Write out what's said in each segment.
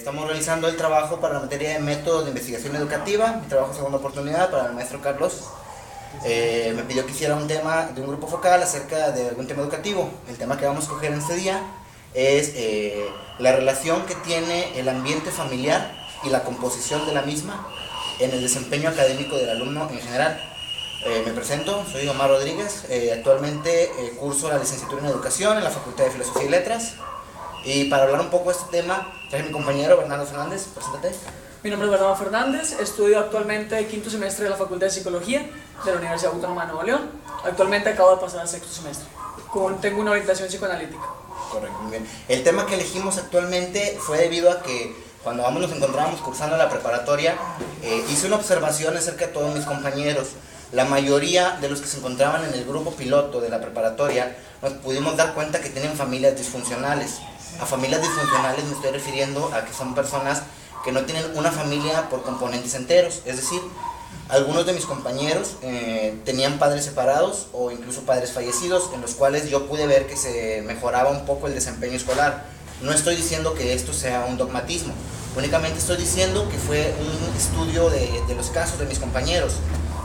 estamos realizando el trabajo para la materia de métodos de investigación educativa, mi trabajo segunda oportunidad para el maestro Carlos. Me pidió que hiciera un tema de un grupo focal acerca de algún tema educativo. El tema que vamos a escoger en este día es la relación que tiene el ambiente familiar y la composición de la misma en el desempeño académico del alumno en general. Me presento, soy Omar Rodríguez, actualmente curso la licenciatura en Educación en la Facultad de Filosofía y Letras. Y para hablar un poco de este tema, traje a mi compañero Bernardo Fernández, preséntate. Mi nombre es Bernardo Fernández, estudio actualmente quinto semestre de la Facultad de Psicología de la Universidad Autónoma de Nuevo León. Actualmente acabo de pasar al sexto semestre, tengo una orientación psicoanalítica. Correcto, muy bien. El tema que elegimos actualmente fue debido a que cuando ambos nos encontrábamos cursando la preparatoria, hice una observación acerca de todos mis compañeros. La mayoría de los que se encontraban en el grupo piloto de la preparatoria nos pudimos dar cuenta que tienen familias disfuncionales. A familias disfuncionales me estoy refiriendo a que son personas que no tienen una familia por componentes enteros. Es decir, algunos de mis compañeros tenían padres separados o incluso padres fallecidos, en los cuales yo pude ver que se mejoraba un poco el desempeño escolar. No estoy diciendo que esto sea un dogmatismo, únicamente estoy diciendo que fue un estudio de los casos de mis compañeros,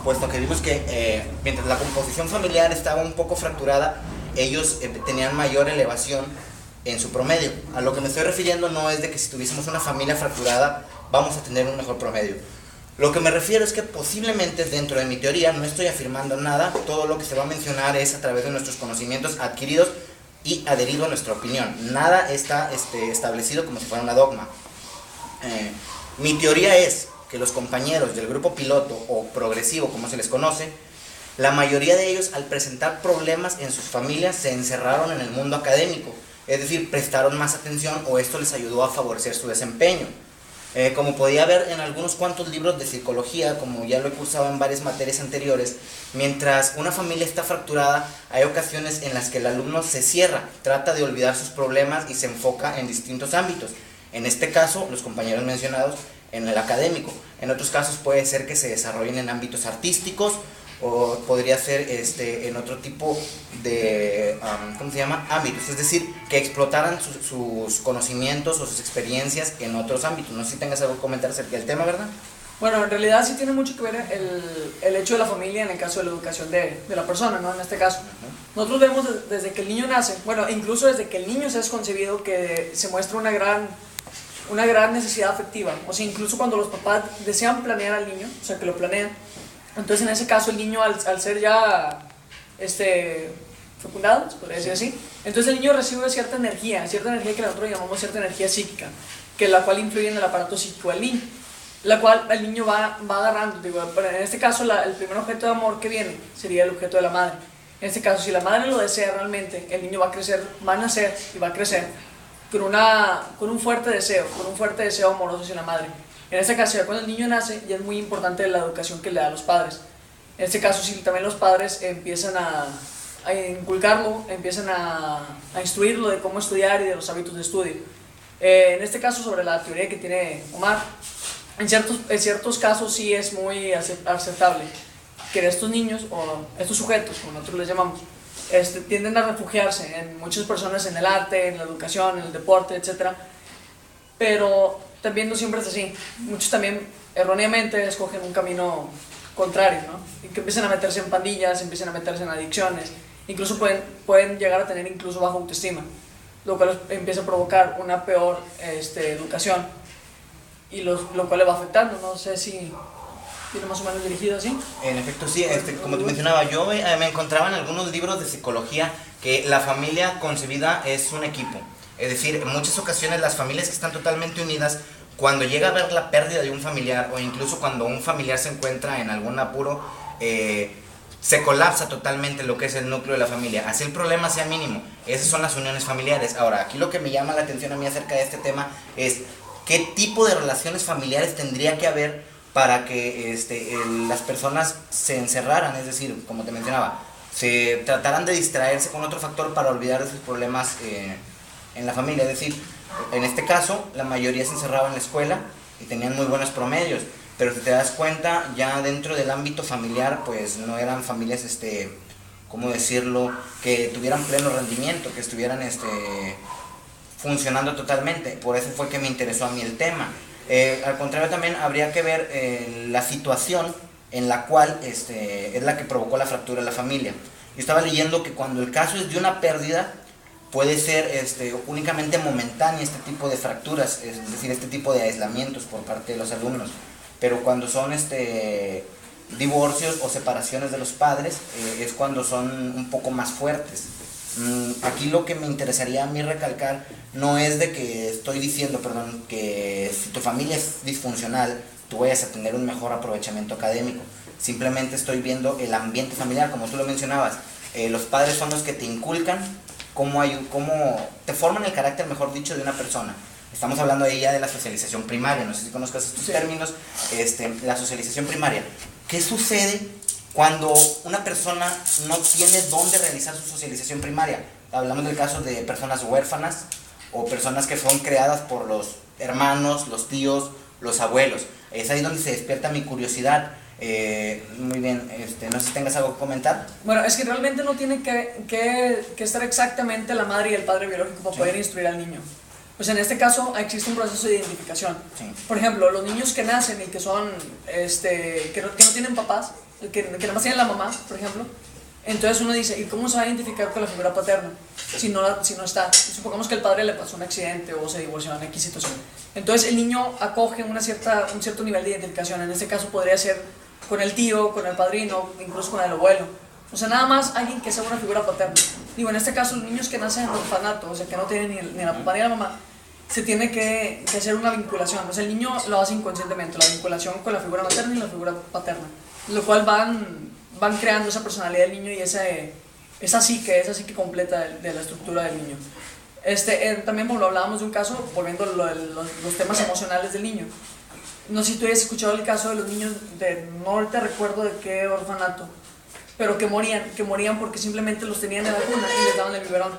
puesto que vimos que mientras la composición familiar estaba un poco fracturada, ellos tenían mayor elevación en su promedio. A lo que me estoy refiriendo no es de que si tuviésemos una familia fracturada vamos a tener un mejor promedio. Lo que me refiero es que posiblemente dentro de mi teoría, no estoy afirmando nada, todo lo que se va a mencionar es a través de nuestros conocimientos adquiridos y adherido a nuestra opinión. Nada está establecido como si fuera una dogma. Mi teoría es que los compañeros del grupo piloto o progresivo, como se les conoce, la mayoría de ellos al presentar problemas en sus familias se encerraron en el mundo académico, es decir, prestaron más atención o esto les ayudó a favorecer su desempeño. Como podía ver en algunos cuantos libros de psicología, como ya lo he cursado en varias materias anteriores, mientras una familia está fracturada, hay ocasiones en las que el alumno se cierra, trata de olvidar sus problemas y se enfoca en distintos ámbitos. En este caso, los compañeros mencionados, en el académico. En otros casos puede ser que se desarrollen en ámbitos artísticos o podría ser en otro tipo de ámbitos, es decir, que explotaran sus conocimientos o sus experiencias en otros ámbitos. No sé si tengas algo que comentar acerca del tema, ¿verdad? Bueno, en realidad sí tiene mucho que ver el hecho de la familia en el caso de la educación de la persona, ¿no? En este caso, nosotros vemos desde que el niño nace, bueno, incluso desde que el niño se es concebido, que se muestra una gran necesidad afectiva. O sea, incluso cuando los papás desean planear al niño, o sea, que lo planean, entonces en ese caso el niño al ser ya fecundado, se podría decir así, entonces el niño recibe cierta energía que nosotros llamamos cierta energía psíquica, que la cual influye en el aparato psíquico del niño, la cual el niño va agarrando. Pero en este caso el primer objeto de amor que viene sería el objeto de la madre. En este caso, si la madre lo desea realmente, el niño va a nacer y va a crecer con un fuerte deseo amoroso hacia la madre. En este caso, ya cuando el niño nace, ya es muy importante la educación que le da a los padres. En este caso, si también los padres empiezan a inculcarlo, empiezan a instruirlo de cómo estudiar y de los hábitos de estudio. En este caso, sobre la teoría que tiene Omar, en ciertos casos sí es muy aceptable que estos niños, o estos sujetos, como nosotros les llamamos, tienden a refugiarse en muchas personas en el arte, en la educación, en el deporte, etc. Pero también no siempre es así. Muchos también erróneamente escogen un camino contrario, ¿no? Y que empiezan a meterse en pandillas, empiezan a meterse en adicciones, incluso pueden llegar a tener incluso baja autoestima, lo cual empieza a provocar una peor educación y lo cual le va afectando. No sé si tiene más o menos dirigido así. En efecto, sí, como te mencionaba, yo me encontraba en algunos libros de psicología que la familia concebida es un equipo. Es decir, en muchas ocasiones las familias que están totalmente unidas, cuando llega a haber la pérdida de un familiar o incluso cuando un familiar se encuentra en algún apuro, se colapsa totalmente lo que es el núcleo de la familia. Así el problema sea mínimo. Esas son las uniones familiares. Ahora, aquí lo que me llama la atención a mí acerca de este tema es qué tipo de relaciones familiares tendría que haber para que las personas se encerraran, es decir, como te mencionaba, se trataran de distraerse con otro factor para olvidar de sus problemas en la familia. Es decir, en este caso, la mayoría se encerraba en la escuela y tenían muy buenos promedios, pero si te das cuenta, ya dentro del ámbito familiar, pues no eran familias, ¿cómo decirlo?, que tuvieran pleno rendimiento, que estuvieran funcionando totalmente. Por eso fue que me interesó a mí el tema. Al contrario, también habría que ver la situación en la cual es la que provocó la fractura de la familia. Yo estaba leyendo que cuando el caso es de una pérdida, puede ser únicamente momentánea este tipo de fracturas, es decir, este tipo de aislamientos por parte de los alumnos. Pero cuando son divorcios o separaciones de los padres, es cuando son un poco más fuertes. Aquí lo que me interesaría a mí recalcar no es de que estoy diciendo, perdón, que si tu familia es disfuncional, tú vayas a tener un mejor aprovechamiento académico. Simplemente estoy viendo el ambiente familiar, como tú lo mencionabas. Los padres son los que te inculcan cómo te forman el carácter, mejor dicho, de una persona. Estamos hablando ahí ya de la socialización primaria, no sé si conozcas estos términos, la socialización primaria. ¿Qué sucede cuando una persona no tiene dónde realizar su socialización primaria? Hablamos del caso de personas huérfanas o personas que fueron creadas por los hermanos, los tíos, los abuelos. Es ahí donde se despierta mi curiosidad. Muy bien, no sé si tengas algo que comentar. Bueno, es que realmente no tiene que estar exactamente la madre y el padre biológico para poder instruir al niño. Pues en este caso existe un proceso de identificación. Sí. Por ejemplo, los niños que nacen y que son, que no tienen papás, que nada más tienen la mamá, por ejemplo, entonces uno dice, ¿y cómo se va a identificar con la figura paterna si no está? Supongamos que el padre le pasó un accidente o se divorció en X situación. Entonces el niño acoge un cierto nivel de identificación. En este caso podría ser con el tío, con el padrino, incluso con el abuelo. O sea, nada más alguien que sea una figura paterna. Digo, en este caso, los niños que nacen en orfanato, o sea, que no tienen ni la papá ni la mamá, se tiene que hacer una vinculación. O sea, el niño lo hace inconscientemente, la vinculación con la figura materna y la figura paterna. Lo cual van creando esa personalidad del niño y esa psique completa de la estructura del niño. También lo hablábamos de un caso, volviendo a los temas emocionales del niño. No sé si tú hayas escuchado el caso de los niños no ahorita recuerdo de qué orfanato, pero que morían porque simplemente los tenían en la cuna y les daban el biberón.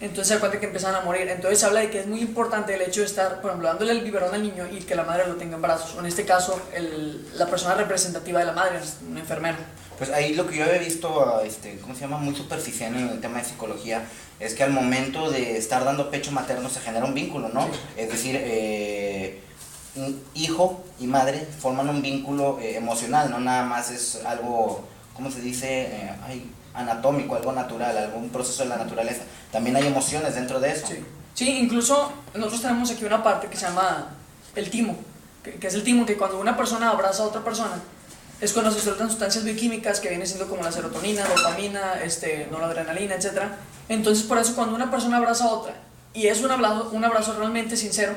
Entonces se da cuenta que empezaban a morir. Entonces se habla de que es muy importante el hecho de estar, por ejemplo, dándole el biberón al niño y que la madre lo tenga en brazos. O en este caso, la persona representativa de la madre es un enfermero. Pues ahí lo que yo había visto, ¿cómo se llama? Muy superficial en el tema de psicología, es que al momento de estar dando pecho materno se genera un vínculo, ¿no? Sí. Es decir, hijo y madre forman un vínculo emocional, no nada más es algo, ¿cómo se dice? Anatómico, algo natural, algún proceso de la naturaleza. También hay emociones dentro de eso. Sí, incluso nosotros tenemos aquí una parte que se llama el timo, que es el timo, que cuando una persona abraza a otra persona, es cuando se sueltan sustancias bioquímicas que vienen siendo como la serotonina, dopamina, noradrenalina, etc. Entonces, por eso cuando una persona abraza a otra, y es un abrazo realmente sincero,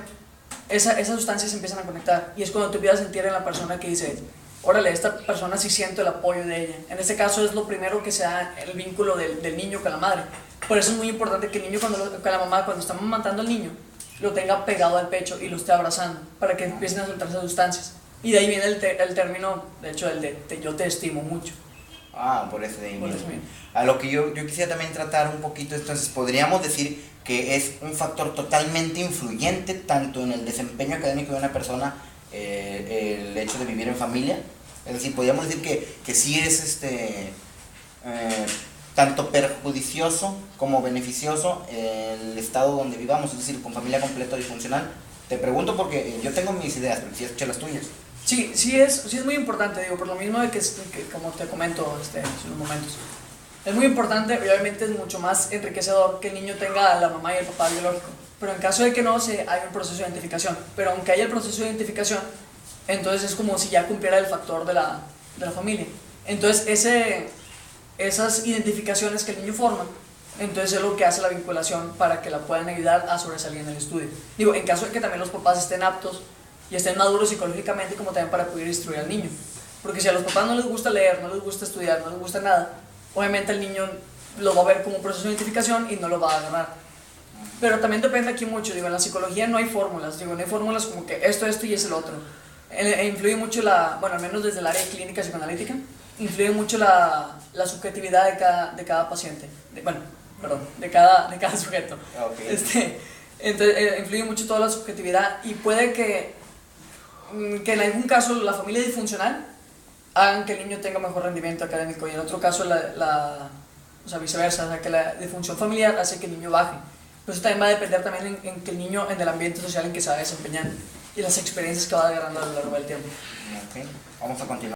esas sustancias se empiezan a conectar, y es cuando tú empiezas a sentir en la persona que dice, órale, esta persona sí siento el apoyo de ella. En este caso es lo primero que se da el vínculo del niño con la madre. Por eso es muy importante que el niño, con la mamá, cuando está amamantando al niño, lo tenga pegado al pecho y lo esté abrazando, para que empiecen a soltar esas sustancias. Y de ahí viene el término, de hecho, yo te estimo mucho. Por eso de ahí viene. A lo que yo quisiera también tratar un poquito, entonces, podríamos decir que es un factor totalmente influyente tanto en el desempeño académico de una persona, el hecho de vivir en familia. Es decir, podríamos decir que sí es tanto perjudicioso como beneficioso el estado donde vivamos, es decir, con familia completa o disfuncional. Te pregunto porque yo tengo mis ideas, pero sí escuché las tuyas. Sí es muy importante, digo, por lo mismo de que como te comento hace unos momentos, es muy importante, y obviamente es mucho más enriquecedor que el niño tenga a la mamá y el papá biológico, pero en caso de que no, hay un proceso de identificación, pero aunque haya el proceso de identificación, entonces es como si ya cumpliera el factor de la familia. Entonces esas identificaciones que el niño forma, entonces es lo que hace la vinculación para que la puedan ayudar a sobresalir en el estudio. Digo, en caso de que también los papás estén aptos y estén maduros psicológicamente, como también para poder instruir al niño. Porque si a los papás no les gusta leer, no les gusta estudiar, no les gusta nada, obviamente el niño lo va a ver como un proceso de identificación y no lo va a agarrar. Pero también depende aquí mucho, digo, en la psicología no hay fórmulas, no hay fórmulas como que esto y es el otro. Influye mucho al menos desde el área clínica psicoanalítica, influye mucho la subjetividad de cada paciente, de cada sujeto. Okay. Entonces influye mucho toda la subjetividad y puede que en algún caso la familia disfuncional hagan que el niño tenga mejor rendimiento académico y en otro caso o sea, viceversa, o sea, que la disfunción familiar hace que el niño baje. Pero eso también va a depender también en que el niño, en el ambiente social en que se va desempeñando y las experiencias que va agarrando a lo largo del tiempo. Ok, vamos a continuar.